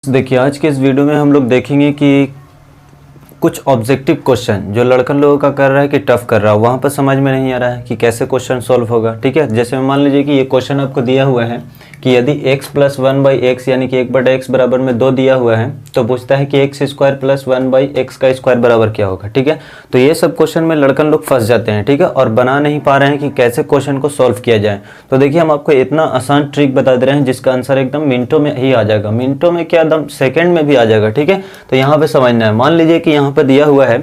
देखिए आज के इस वीडियो में हम लोग देखेंगे कि कुछ ऑब्जेक्टिव क्वेश्चन जो लड़का लोगों का कर रहा है कि टफ कर रहा है वहाँ पर समझ में नहीं आ रहा है कि कैसे क्वेश्चन सॉल्व होगा। ठीक है, जैसे मान लीजिए कि ये क्वेश्चन आपको दिया हुआ है कि यदि x प्लस 1/x यानी कि 1/x बराबर में 2 दिया हुआ है तो पूछता है कि x स्क्वायर प्लस 1/x का स्क्वायर बराबर क्या होगा। ठीक है, तो ये सब क्वेश्चन में लड़कन लोग फंस जाते हैं। ठीक है, और बना नहीं पा रहे हैं कि कैसे क्वेश्चन को सॉल्व किया जाए। तो देखिए हम आपको इतना आसान ट्रिक बता दे रहे हैं जिसका आंसर एकदम मिनटों में ही आ जाएगा, मिनटों में क्या एकदम सेकेंड में भी आ जाएगा। ठीक है, तो यहाँ पे समझना है। मान लीजिए कि यहाँ पर दिया हुआ है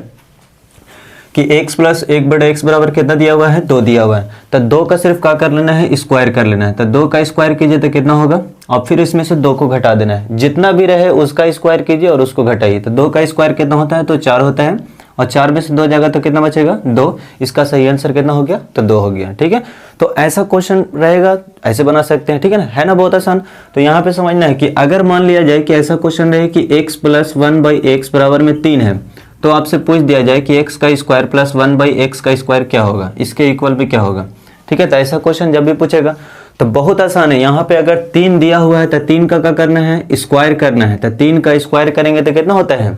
कि x प्लस 1/x बराबर कितना दिया हुआ है, 2 दिया हुआ है। तो 2 का सिर्फ क्या कर लेना है, स्क्वायर कर लेना है। तो 2 का स्क्वायर कीजिए तो कितना होगा, और फिर इसमें से 2 को घटा देना है। जितना भी रहे उसका स्क्वायर कीजिए और उसको घटाइए। तो 2 का स्क्वायर कितना होता है, तो 4 होता है, और 4 में से 2 जाएगा तो कितना बचेगा, 2। इसका सही आंसर कितना हो गया, तो 2 हो गया। ठीक है, तो ऐसा क्वेश्चन रहेगा, ऐसे बना सकते हैं। ठीक है ना बहुत आसान। तो यहाँ पे समझना है कि अगर मान लिया जाए कि ऐसा क्वेश्चन रहे कि x प्लस 1/x बराबर में 3 है, तो आपसे पूछ दिया जाए कि x का स्क्वायर प्लस 1/x का स्क्वायर क्या होगा, इसके इक्वल भी क्या होगा। ठीक है, तो ऐसा क्वेश्चन जब भी पूछेगा तो बहुत आसान है। यहाँ पे अगर 3 दिया हुआ है तो 3 का क्या करना है, स्क्वायर करना है। तो 3 का स्क्वायर करेंगे तो कितना होता है,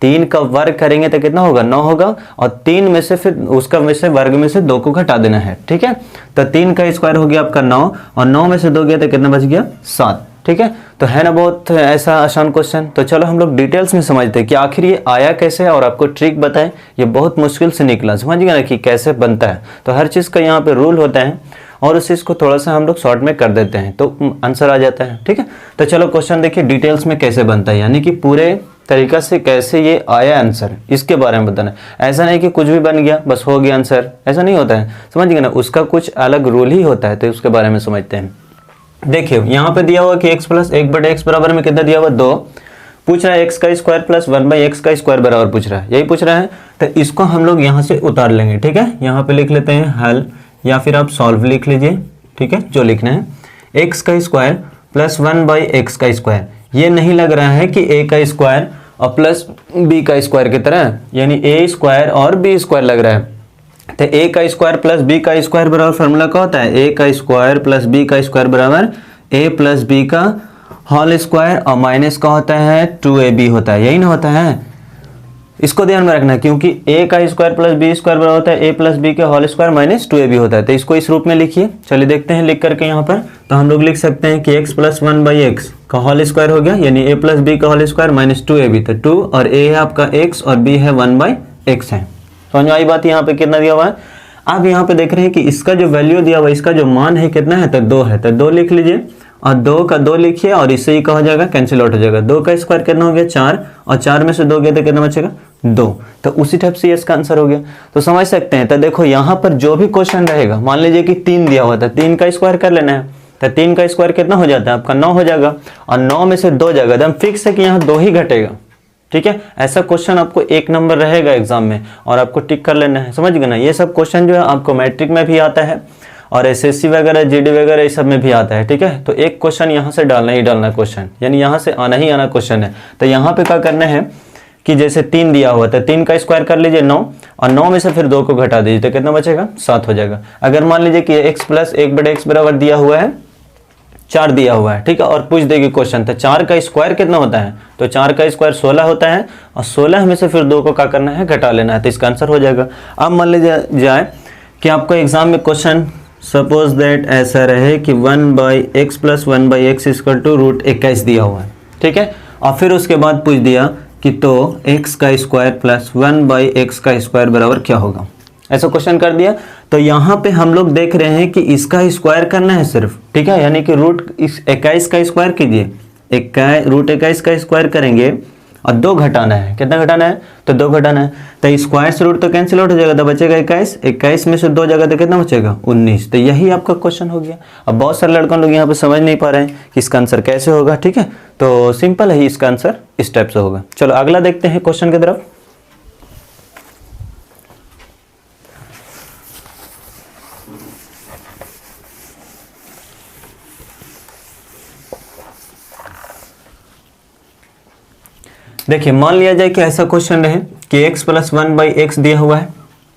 3 का वर्ग करेंगे तो कितना होगा, 9 होगा। और 3 में से फिर उसका में से वर्ग में से 2 को घटा देना है। ठीक है, तो 3 का स्क्वायर हो गया आपका 9, और 9 में से 2 गया तो कितना बच गया, 7। ठीक है, तो है ना बहुत ऐसा आसान क्वेश्चन। तो चलो हम लोग डिटेल्स में समझते हैं कि आखिर ये आया कैसे है, और आपको ट्रिक बताएं। ये बहुत मुश्किल से निकला, समझ गए ना कि कैसे बनता है। तो हर चीज़ का यहाँ पे रूल होता है और उस चीज़ को थोड़ा सा हम लोग शॉर्ट में कर देते हैं तो आंसर आ जाता है। ठीक है, तो चलो क्वेश्चन देखिए डिटेल्स में कैसे बनता है, यानी कि पूरे तरीका से कैसे ये आया आंसर, इसके बारे में बताना। ऐसा नहीं कि कुछ भी बन गया बस हो गया आंसर, ऐसा नहीं होता है, समझ गए ना। उसका कुछ अलग रूल ही होता है, तो उसके बारे में समझते हैं। देखिए यहाँ पे दिया हुआ कि x प्लस 1/x बराबर में कितना दिया हुआ, 2। पूछ रहा है x का स्क्वायर प्लस 1/x का स्क्वायर बराबर पूछ रहा है, यही पूछ रहा है। तो इसको हम लोग यहाँ से उतार लेंगे। ठीक है, यहाँ पे लिख लेते हैं हल, या फिर आप सॉल्व लिख लीजिए। ठीक है, जो लिखना है, x का स्क्वायर प्लस 1/x का स्क्वायर। ये नहीं लग रहा है कि a का स्क्वायर और प्लस b का स्क्वायर की तरह, यानी a स्क्वायर और b स्क्वायर लग रहा है। तो a का स्क्वायर प्लस b का स्क्वायर बराबर फॉर्मूला क्या होता है, a का स्क्वायर प्लस b का स्क्वायर बराबर a प्लस b का होल स्क्वायर, और माइनस का होता है 2ab होता है, यही ना होता है। इसको ध्यान में रखना, क्योंकि a का स्क्वायर प्लस b स्क्वायर बराबर होता है a प्लस b के होल स्क्वायर माइनस 2ab होता है। तो इसको इस रूप में लिखिए। चलिए देखते हैं लिख करके यहाँ पर। तो हम लोग लिख सकते हैं कि x प्लस 1/x का होल स्क्वायर हो गया, यानी a प्लस b का होल स्क्वायर माइनस 2ab। तो 2 और a है आपका x और b है 1/x है। समझ में आई बात। यहाँ पे कितना दिया हुआ है, आप यहाँ पे देख रहे हैं कि इसका जो वैल्यू दिया हुआ है, इसका जो मान है कितना है, तो 2 है। तो 2 लिख लीजिए, और 2 का 2 लिखिए, और इससे ही क्या हो जाएगा, कैंसिल आउट हो जाएगा। 2 का स्क्वायर कितना हो गया, 4, और 4 में से 2 गया तो कितना बचेगा, 2। तो उसी टाइप से इसका आंसर हो गया। तो समझ सकते हैं। तो देखो यहाँ पर जो भी क्वेश्चन रहेगा, मान लीजिए कि 3 दिया हुआ था, 3 का स्क्वायर कर लेना है। तो 3 का स्क्वायर कितना हो जाता है आपका, 9 हो जाएगा, और 9 में से 2 जाएगा, एकदम फिक्स है कि यहाँ 2 ही घटेगा। ठीक है, ऐसा क्वेश्चन आपको 1 नंबर रहेगा एग्जाम में, और आपको टिक कर लेना है। समझ गए ना। ये सब क्वेश्चन जो है आपको मैट्रिक में भी आता है, और एसएससी वगैरह जीडी वगैरह इस सब में भी आता है। ठीक है, तो एक क्वेश्चन यहाँ से डालना ही डालना क्वेश्चन, यानी यहाँ से आना ही आना क्वेश्चन है। तो यहाँ पे क्या करना है कि जैसे 3 दिया हुआ था, 3 का स्क्वायर कर लीजिए 9, और 9 में से फिर 2 को घटा दीजिए तो कितना बचेगा, 7 हो जाएगा। अगर मान लीजिए कि x प्लस 1/x बराबर दिया हुआ है, 4 दिया हुआ है। ठीक है, और पूछ देगी क्वेश्चन, तो 4 का स्क्वायर कितना होता है, तो 4 का स्क्वायर 16 होता है, और 16 में से फिर 2 को क्या करना है, घटा लेना है। तो इसका आंसर हो जाएगा। अब मान लीजिए जाए कि आपको एग्जाम में क्वेश्चन सपोज दैट ऐसा रहे कि 1/x plus 1/x equal to √21 दिया हुआ है। ठीक है, और फिर उसके बाद पूछ दिया कि तो x का स्क्वायर प्लस 1/x का स्क्वायर बराबर क्या होगा, ऐसा क्वेश्चन कर दिया। तो यहाँ पे हम लोग देख रहे हैं कि इसका स्क्वायर करना है सिर्फ। ठीक है, यानी कि √21 का स्क्वायर कीजिए, √21 का स्क्वायर करेंगे, और 2 घटाना है। कितना घटाना है, तो 2 घटाना है। तो स्क्वायर से रूट तो कैंसिल आउट हो जाएगा, तो बचेगा 21। 21 में से 2 जगह तो कितना बचेगा, 19। तो यही आपका क्वेश्चन हो गया। अब बहुत सारे लड़कों लोग यहाँ पे समझ नहीं पा रहे हैं कि इसका आंसर कैसे होगा। ठीक है, तो सिंपल है, इसका आंसर इस टाइप से होगा। चलो अगला देखते हैं क्वेश्चन की तरफ। देखिए मान लिया जाए कि ऐसा क्वेश्चन रहे कि x प्लस 1/x दिया हुआ है।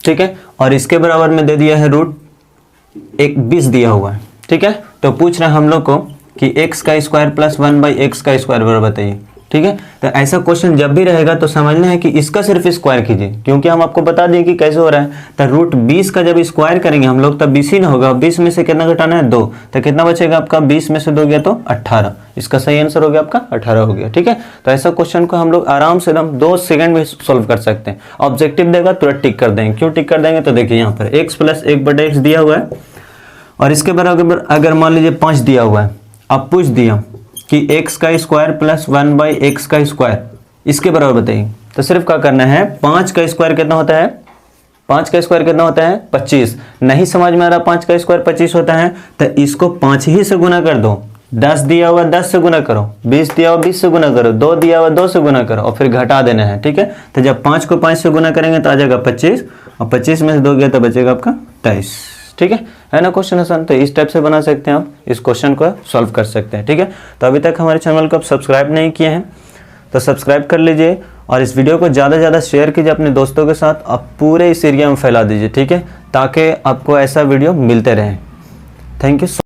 ठीक है, और इसके बराबर में दे दिया है √20 दिया हुआ है। ठीक है, तो पूछ रहे हैं हम लोग को कि x का स्क्वायर प्लस 1/x का स्क्वायर बराबर बताइए। ठीक है। तो ऐसा क्वेश्चन जब भी रहेगा तो समझना है कि इसका सिर्फ स्क्वायर कीजिए, क्योंकि हम आपको बता दिए कि कैसे हो रहा है। तो रूट 20 का जब स्क्वायर करेंगे हम लोग तब 20 ही ना होगा, 20 में से कितना घटाना है 2, तो कितना बचेगा आपका 20 में से 2 गया तो 18। इसका सही आंसर हो गया आपका 18 हो गया, ठीक है। तो ऐसा क्वेश्चन को हम लोग आराम से एकदम 2 सेकंड में सोल्व कर सकते हैं। ऑब्जेक्टिव देगा तुरंत टिक कर देंगे। क्यों टिक कर देंगे, तो देखिए यहाँ पर x प्लस 1/x दिया हुआ है और इसके बराबर अगर मान लीजिए 5 दिया हुआ है, अब पूछ दिया कि x का स्क्वायर प्लस 1/x का स्क्वायर इसके बराबर बताइए। तो सिर्फ क्या करना है, 5 का स्क्वायर कितना होता है, 5 का स्क्वायर कितना होता है 25। नहीं समझ में आ रहा 5 का स्क्वायर 25 होता है, तो इसको 5 ही से गुना कर दो। 10 दिया हुआ 10 से गुना करो, 20 दिया हुआ 20 से गुना करो, 2 दिया हुआ 2 से गुना करो और फिर घटा देना है, ठीक है। तो जब 5 को 5 से गुना करेंगे तो आ जाएगा 25 और 25 में से 2 गया तो बचेगा आपका 23, ठीक है ना। क्वेश्चन आसान, तो इस टाइप से बना सकते हैं आप, इस क्वेश्चन को सॉल्व कर सकते हैं, ठीक है। तो अभी तक हमारे चैनल को आप सब्सक्राइब नहीं किए हैं तो सब्सक्राइब कर लीजिए और इस वीडियो को ज़्यादा से ज़्यादा शेयर कीजिए अपने दोस्तों के साथ, आप पूरे इस एरिया में फैला दीजिए, ठीक है, ताकि आपको ऐसा वीडियो मिलते रहे। Thank you.